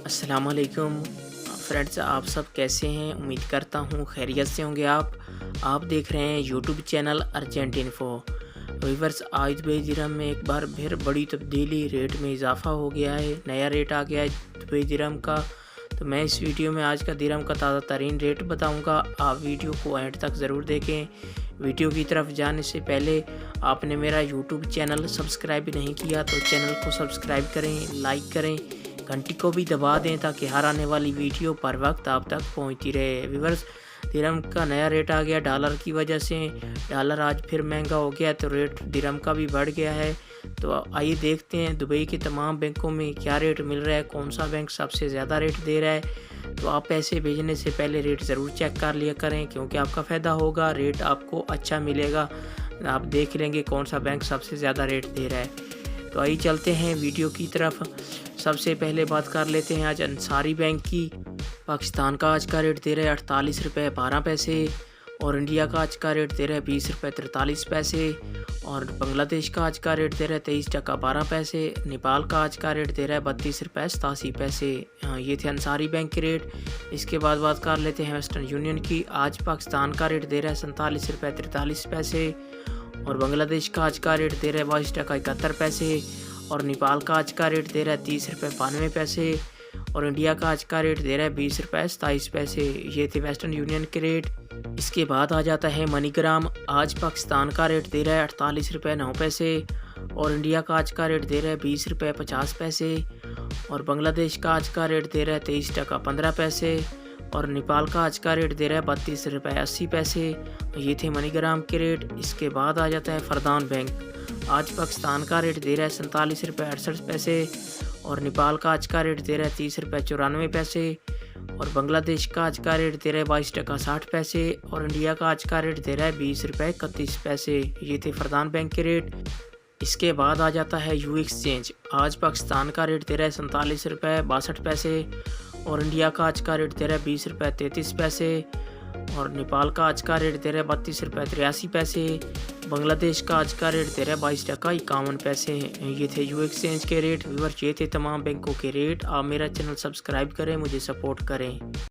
अस्सलामुअलैकुम फ्रेंड्स, आप सब कैसे हैं? उम्मीद करता हूँ खैरियत से होंगे। आप देख रहे हैं YouTube channel urgent info. Viewers, आज दुबई दिरहम में एक बार फिर बड़ी तब्दीली, रेट में इजाफा हो गया है। नया रेट आ गया है दुबई दिरहम का। तो मैं इस वीडियो में आज का दिरहम का ताज़ा तरीन रेट बताऊंगा। आप वीडियो को एंड तक ज़रूर देखें। वीडियो की तरफ जाने से पहले आपने मेरा यूट्यूब चैनल सब्सक्राइब नहीं किया तो चैनल को सब्सक्राइब करें, लाइक करें, घंटी को भी दबा दें ताकि हर आने वाली वीडियो पर वक्त आप तक पहुंचती रहे। व्यूअर्स, दिरहम का नया रेट आ गया डॉलर की वजह से। डॉलर आज फिर महंगा हो गया तो रेट दिरहम का भी बढ़ गया है। तो आइए देखते हैं दुबई के तमाम बैंकों में क्या रेट मिल रहा है, कौन सा बैंक सबसे ज़्यादा रेट दे रहा है। तो आप पैसे भेजने से पहले रेट ज़रूर चेक कर लिया करें, क्योंकि आपका फ़ायदा होगा, रेट आपको अच्छा मिलेगा। आप देख लेंगे कौन सा बैंक सबसे ज़्यादा रेट दे रहा है। तो आइए चलते हैं वीडियो की तरफ। सबसे पहले बात कर लेते हैं आज अंसारी बैंक की। पाकिस्तान का आज का रेट दे रहा है 48 रुपये 12 पैसे, और इंडिया का आज का रेट दे रहा है 20 रुपये 43 पैसे, और बांग्लादेश का आज का रेट दे रहा है 23 टका 12 पैसे। नेपाल का आज का रेट दे रहा है 32 रुपये 87 पैसे। ये थे अंसारी बैंक के रेट। इसके बाद बात कर लेते हैं वेस्टर्न यूनियन की। आज पाकिस्तान का रेट दे रहा है 47 रुपये 43 पैसे, और बांग्लादेश का आज का रेट दे रहा है 22 टका 71 पैसे, और नेपाल का आज का रेट दे रहा है 30 रुपये 92 पैसे, और इंडिया का आज का रेट दे रहा है 20 रुपये 27 पैसे। ये थे वेस्टर्न यूनियन के रेट। इसके बाद आ जाता है मनीग्राम। आज पाकिस्तान का रेट दे रहा है 48 रुपये 9 पैसे, और इंडिया का आज का रेट दे रहा है 20 रुपये 50 पैसे, और बांग्लादेश का आज का रेट दे रहा है 23 टका 15 पैसे, और नेपाल का आज का रेट दे रहा है 32 रुपये 80 पैसे। ये थे मनीग्राम के रेट। इसके बाद आ जाता है फरदान बैंक। आज पाकिस्तान का रेट दे रहा है 47 रुपये 68 पैसे, और नेपाल का आज का रेट दे रहा है 30 रुपये 94 पैसे, और बांग्लादेश का आज का रेट दे रहा है 22 टका 60 पैसे, और इंडिया का आज का रेट दे रहा है 20 रुपये 31 पैसे। ये थे फरदान बैंक के रेट। इसके बाद आ जाता है यू एक्सचेंज। आज पाकिस्तान का रेट दे रहा है 47 रुपये 62 पैसे, और इंडिया का आज का रेट दे रहा है 20 रुपये 33 पैसे, और नेपाल का आज का रेट दे रहा है 32 रुपये 83 पैसे, बांग्लादेश का आज का रेट दे रहा है 22 टका 51 पैसे। ये थे यू एक्सचेंज के रेट। व्यूअर्स, ये थे तमाम बैंकों के रेट। आप मेरा चैनल सब्सक्राइब करें, मुझे सपोर्ट करें।